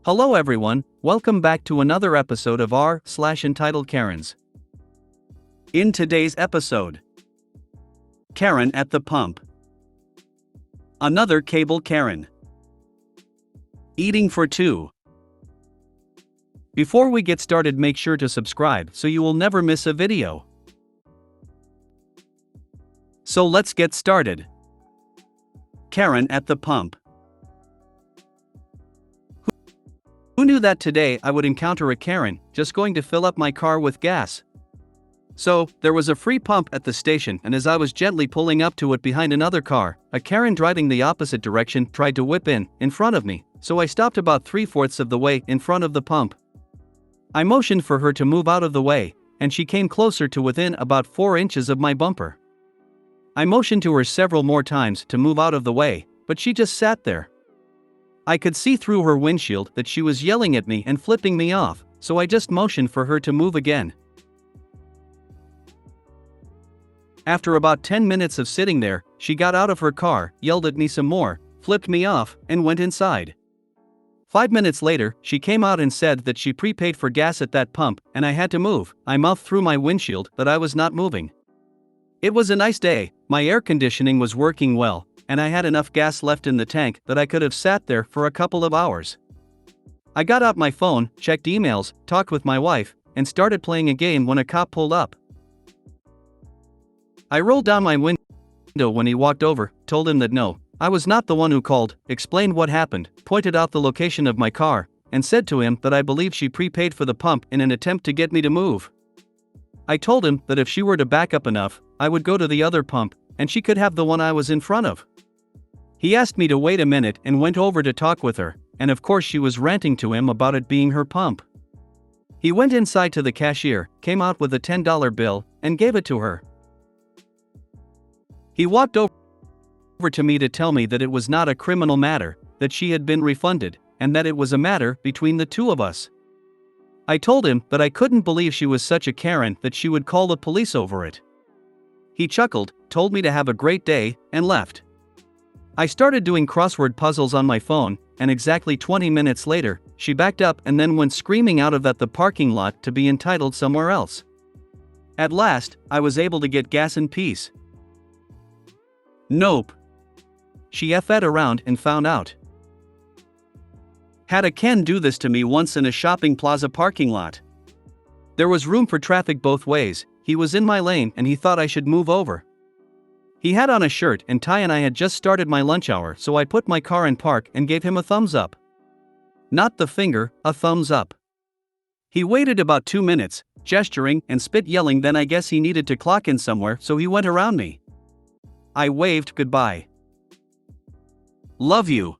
Hello everyone, welcome back to another episode of r/Entitled Karens. In today's episode, Karen at the pump. Another cable Karen. Eating for two. Before we get started, make sure to subscribe so you will never miss a video. So let's get started. Karen at the pump. Who knew that today I would encounter a Karen just going to fill up my car with gas? So, there was a free pump at the station, and as I was gently pulling up to it behind another car, a Karen driving the opposite direction tried to whip in front of me, so I stopped about 3/4 of the way in front of the pump. I motioned for her to move out of the way, and she came closer to within about 4 inches of my bumper. I motioned to her several more times to move out of the way, but she just sat there. I could see through her windshield that she was yelling at me and flipping me off, so I just motioned for her to move again. After about 10 minutes of sitting there, she got out of her car, yelled at me some more, flipped me off, and went inside. 5 minutes later, she came out and said that she prepaid for gas at that pump, and I had to move. I mouthed through my windshield that I was not moving. It was a nice day, my air conditioning was working well, and I had enough gas left in the tank that I could have sat there for a couple of hours. I got out my phone, checked emails, talked with my wife, and started playing a game when a cop pulled up. I rolled down my window when he walked over, told him that no, I was not the one who called, explained what happened, pointed out the location of my car, and said to him that I believed she prepaid for the pump in an attempt to get me to move. I told him that if she were to back up enough, I would go to the other pump, and she could have the one I was in front of. He asked me to wait a minute and went over to talk with her, and of course she was ranting to him about it being her pump. He went inside to the cashier, came out with a $10 bill, and gave it to her. He walked over to me to tell me that it was not a criminal matter, that she had been refunded, and that it was a matter between the two of us. I told him that I couldn't believe she was such a Karen that she would call the police over it. He chuckled, told me to have a great day, and left. I started doing crossword puzzles on my phone, and exactly 20 minutes later, she backed up and then went screaming out of the parking lot to be entitled somewhere else. At last, I was able to get gas in peace. Nope. She effed around and found out. Had a Ken do this to me once in a shopping plaza parking lot. There was room for traffic both ways, he was in my lane and he thought I should move over. He had on a shirt and tie and I had just started my lunch hour, so I put my car in park and gave him a thumbs up. Not the finger, a thumbs up. He waited about 2 minutes, gesturing and spit yelling, then I guess he needed to clock in somewhere, so he went around me. I waved goodbye. Love you.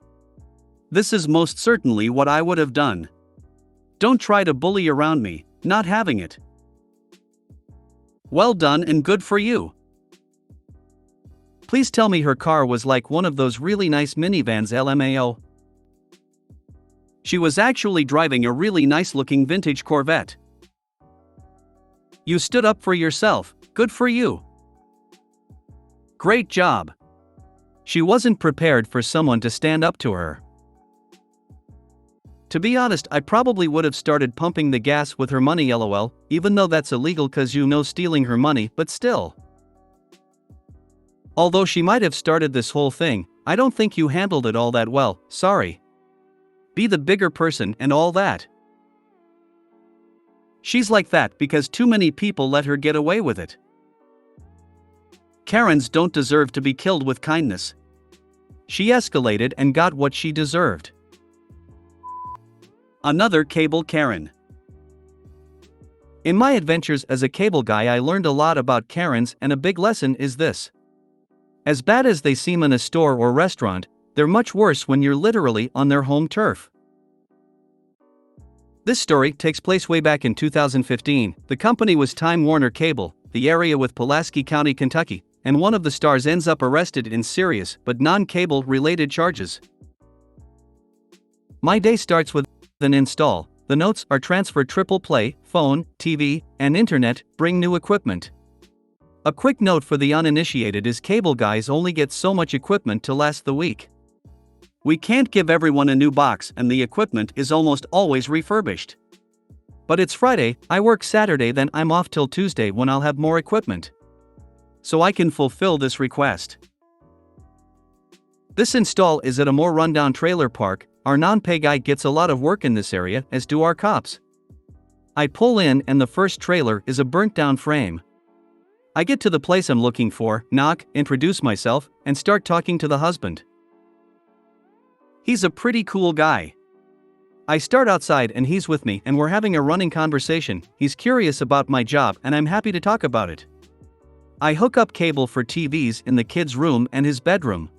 This is most certainly what I would have done. Don't try to bully around me, not having it. Well done and good for you. Please tell me her car was like one of those really nice minivans LMAO. She was actually driving a really nice looking vintage Corvette. You stood up for yourself, good for you. Great job. She wasn't prepared for someone to stand up to her. To be honest, I probably would have started pumping the gas with her money LOL, even though that's illegal cause stealing her money, but still. Although she might have started this whole thing, I don't think you handled it all that well, sorry. Be the bigger person and all that. She's like that because too many people let her get away with it. Karens don't deserve to be killed with kindness. She escalated and got what she deserved. Another cable Karen. In my adventures as a cable guy, I learned a lot about Karens, and a big lesson is this. As bad as they seem in a store or restaurant, they're much worse when you're literally on their home turf. This story takes place way back in 2015. The company was Time Warner Cable, the area with Pulaski County, Kentucky, and one of the stars ends up arrested in serious but non-cable related charges. My day starts with an install. The notes are transfer triple play, phone, TV, and internet, bring new equipment. A quick note for the uninitiated is cable guys only get so much equipment to last the week. We can't give everyone a new box and the equipment is almost always refurbished. But it's Friday, I work Saturday, then I'm off till Tuesday when I'll have more equipment. So I can fulfill this request. This install is at a more rundown trailer park. Our non-pay guy gets a lot of work in this area, as do our cops. I pull in and the first trailer is a burnt down frame. I get to the place I'm looking for, knock, introduce myself, and start talking to the husband. He's a pretty cool guy. I start outside and he's with me and we're having a running conversation. He's curious about my job and I'm happy to talk about it. I hook up cable for TVs in the kids' room and his bedroom.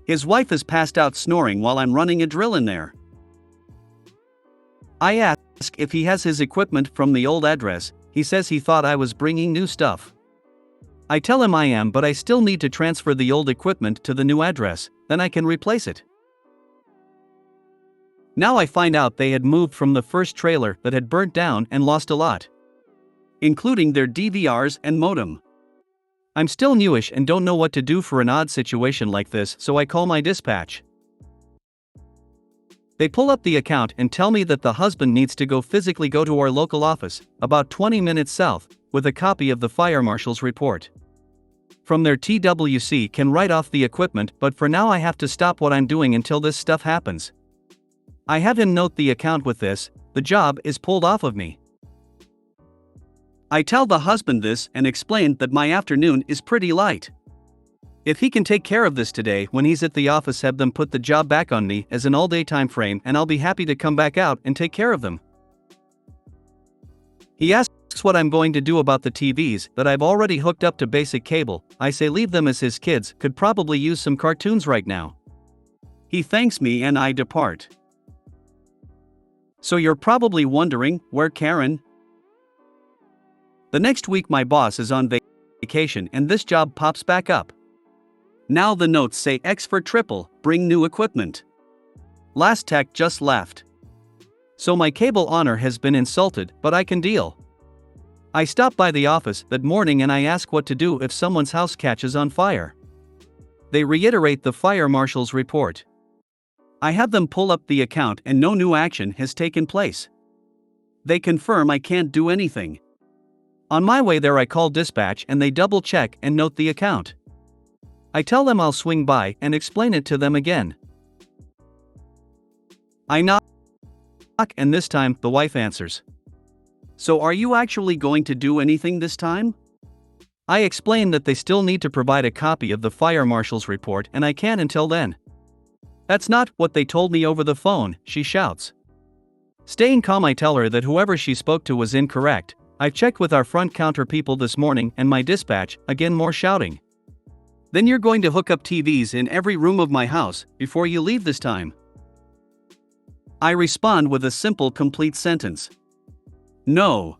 His wife is passed out snoring while I'm running a drill in there. I ask if he has his equipment from the old address. He says he thought I was bringing new stuff. I tell him I am, but I still need to transfer the old equipment to the new address, then I can replace it. Now I find out they had moved from the first trailer that had burnt down and lost a lot, including their DVRs and modem. I'm still newish and don't know what to do for an odd situation like this, so I call my dispatch. They pull up the account and tell me that the husband needs to physically go to our local office, about 20 minutes south, with a copy of the fire marshal's report. From there TWC can write off the equipment, but for now I have to stop what I'm doing until this stuff happens. I have him note the account with this. The job is pulled off of me. I tell the husband this and explain that my afternoon is pretty light. If he can take care of this today when he's at the office, have them put the job back on me as an all-day time frame and I'll be happy to come back out and take care of them. He asks what I'm going to do about the TVs that I've already hooked up to basic cable. I say leave them as his kids could probably use some cartoons right now. He thanks me and I depart. So you're probably wondering, where Karen? The next week my boss is on vacation and this job pops back up. Now the notes say X for triple, bring new equipment. Last tech just left. So my cable honor has been insulted, but I can deal. I stop by the office that morning and I ask what to do if someone's house catches on fire. They reiterate the fire marshal's report. I have them pull up the account and no new action has taken place. They confirm I can't do anything. On my way there I call dispatch and they double check and note the account. I tell them I'll swing by and explain it to them again. I knock and this time the wife answers. So are you actually going to do anything this time? I explain that they still need to provide a copy of the fire marshal's report and I can't until then. That's not what they told me over the phone, she shouts. Staying calm I tell her that whoever she spoke to was incorrect. I've checked with our front counter people this morning and my dispatch, again more shouting. Then you're going to hook up TVs in every room of my house before you leave this time. I respond with a simple complete sentence. No.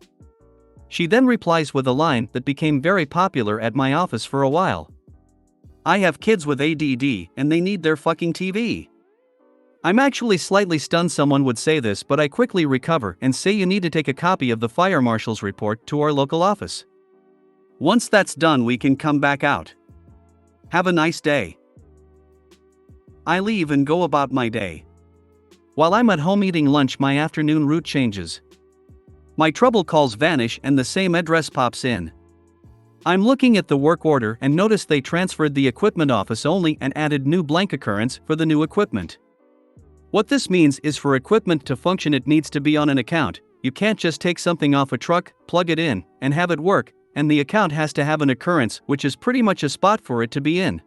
She then replies with a line that became very popular at my office for a while. I have kids with ADD and they need their fucking TV. I'm actually slightly stunned someone would say this, but I quickly recover and say you need to take a copy of the fire marshal's report to our local office. Once that's done we can come back out. Have a nice day. I leave and go about my day. While I'm at home eating lunch my afternoon route changes. My trouble calls vanish and the same address pops in. I'm looking at the work order and notice they transferred the equipment office only and added new blank occurrence for the new equipment. What this means is for equipment to function it needs to be on an account. You can't just take something off a truck, plug it in, and have it work, and the account has to have an occurrence which is pretty much a spot for it to be in.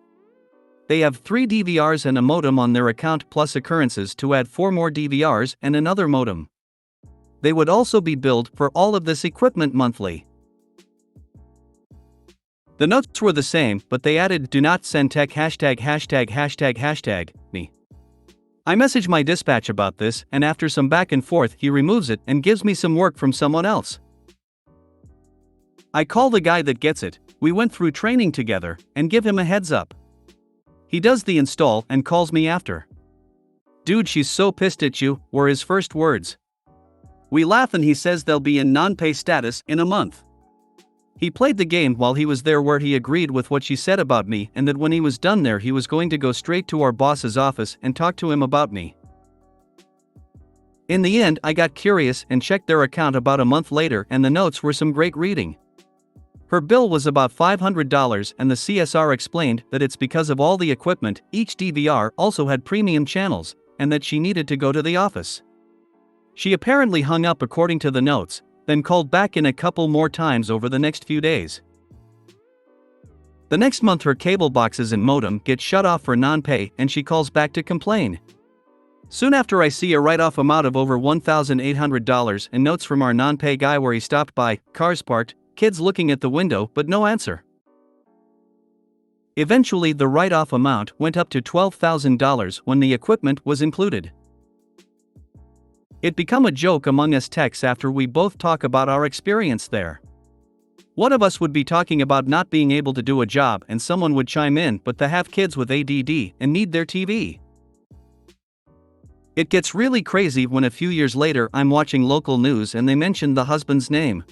They have 3 DVRs and a modem on their account plus occurrences to add 4 more DVRs and another modem. They would also be billed for all of this equipment monthly. The notes were the same, but they added do not send tech #####me. I message my dispatch about this and after some back and forth he removes it and gives me some work from someone else. I call the guy that gets it, we went through training together, and give him a heads up. He does the install and calls me after. Dude, she's so pissed at you, were his first words. We laugh and he says they'll be in non-pay status in a month. He played the game while he was there where he agreed with what she said about me and that when he was done there he was going to go straight to our boss's office and talk to him about me. In the end, I got curious and checked their account about a month later, and the notes were some great reading. Her bill was about $500, and the CSR explained that it's because of all the equipment. Each DVR also had premium channels, and that she needed to go to the office. She apparently hung up according to the notes, then called back in a couple more times over the next few days. The next month her cable boxes and modem get shut off for non-pay, and she calls back to complain. Soon after, I see a write-off amount of over $1,800 and notes from our non-pay guy where he stopped by, cars parked, kids looking at the window, but no answer. Eventually the write-off amount went up to $12,000 when the equipment was included. It became a joke among us techs after we both talk about our experience there. One of us would be talking about not being able to do a job and someone would chime in, but they have kids with ADD and need their TV. It gets really crazy when a few years later I'm watching local news and they mention the husband's name.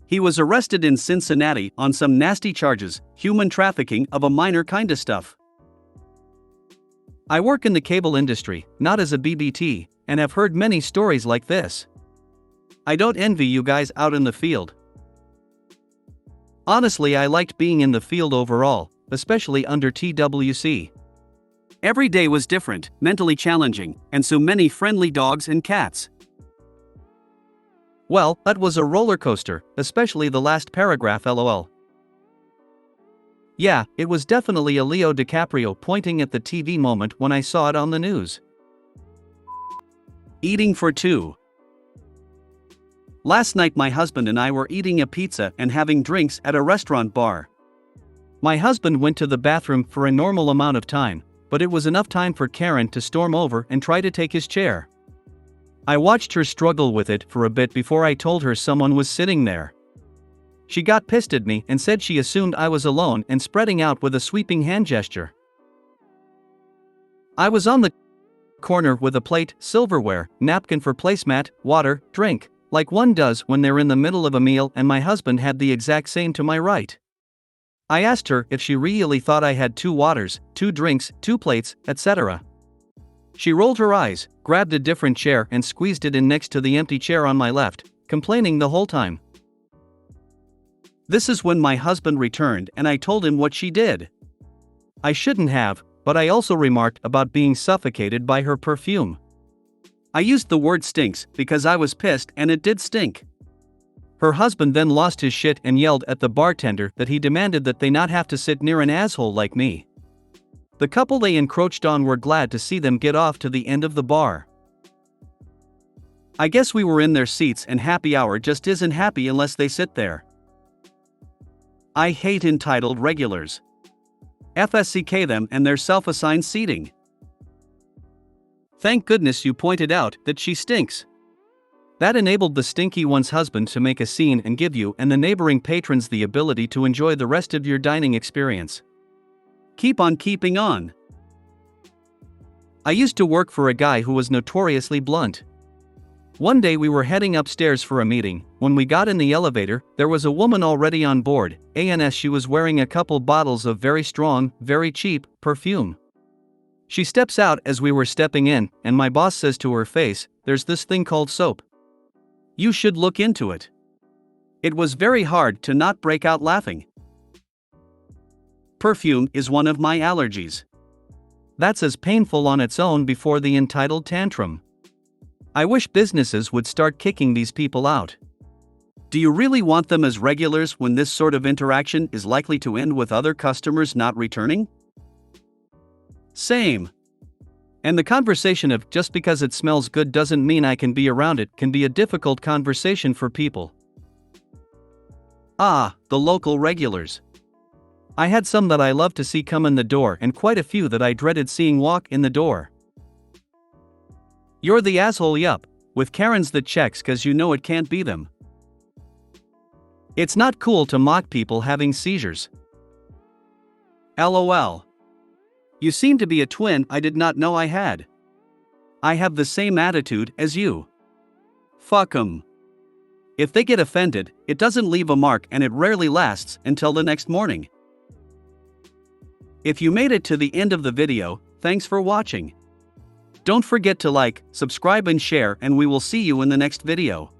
He was arrested in Cincinnati on some nasty charges, human trafficking of a minor kinda stuff. I work in the cable industry, not as a BBT, and have heard many stories like this. I don't envy you guys out in the field. Honestly, I liked being in the field overall, especially under TWC. Every day was different, mentally challenging, and so many friendly dogs and cats. Well, that was a roller coaster, especially the last paragraph, lol. Yeah, it was definitely a Leo DiCaprio pointing at the TV moment when I saw it on the news. Eating for two. Last night my husband and I were eating a pizza and having drinks at a restaurant bar. My husband went to the bathroom for a normal amount of time, but it was enough time for Karen to storm over and try to take his chair. I watched her struggle with it for a bit before I told her someone was sitting there. She got pissed at me and said she assumed I was alone and spreading out with a sweeping hand gesture. I was on the corner with a plate, silverware, napkin for placemat, water, drink, like one does when they're in the middle of a meal, and my husband had the exact same to my right. I asked her if she really thought I had 2 waters, 2 drinks, 2 plates, etc. She rolled her eyes, grabbed a different chair and squeezed it in next to the empty chair on my left, complaining the whole time. This is when my husband returned and I told him what she did. I shouldn't have, but I also remarked about being suffocated by her perfume. I used the word stinks because I was pissed and it did stink. Her husband then lost his shit and yelled at the bartender that he demanded that they not have to sit near an asshole like me. The couple they encroached on were glad to see them get off to the end of the bar. I guess we were in their seats, and happy hour just isn't happy unless they sit there. I hate entitled regulars. FSCK them and their self-assigned seating. Thank goodness you pointed out that she stinks. That enabled the stinky one's husband to make a scene and give you and the neighboring patrons the ability to enjoy the rest of your dining experience. Keep on keeping on. I used to work for a guy who was notoriously blunt. One day we were heading upstairs for a meeting. When we got in the elevator, there was a woman already on board, and she was wearing a couple bottles of very strong, very cheap perfume. She steps out as we were stepping in, and my boss says to her face, "There's this thing called soap. You should look into it." It was very hard to not break out laughing. Perfume is one of my allergies. That's as painful on its own before the entitled tantrum. I wish businesses would start kicking these people out. Do you really want them as regulars when this sort of interaction is likely to end with other customers not returning? Same. And the conversation of just because it smells good doesn't mean I can be around it can be a difficult conversation for people. Ah, the local regulars. I had some that I loved to see come in the door and quite a few that I dreaded seeing walk in the door. You're the asshole, yup, with Karens that checks cause you know it can't be them. It's not cool to mock people having seizures. LOL. You seem to be a twin I did not know I had. I have the same attitude as you. Fuck 'em. If they get offended, it doesn't leave a mark and it rarely lasts until the next morning. If you made it to the end of the video, thanks for watching. Don't forget to like, subscribe and share, and we will see you in the next video.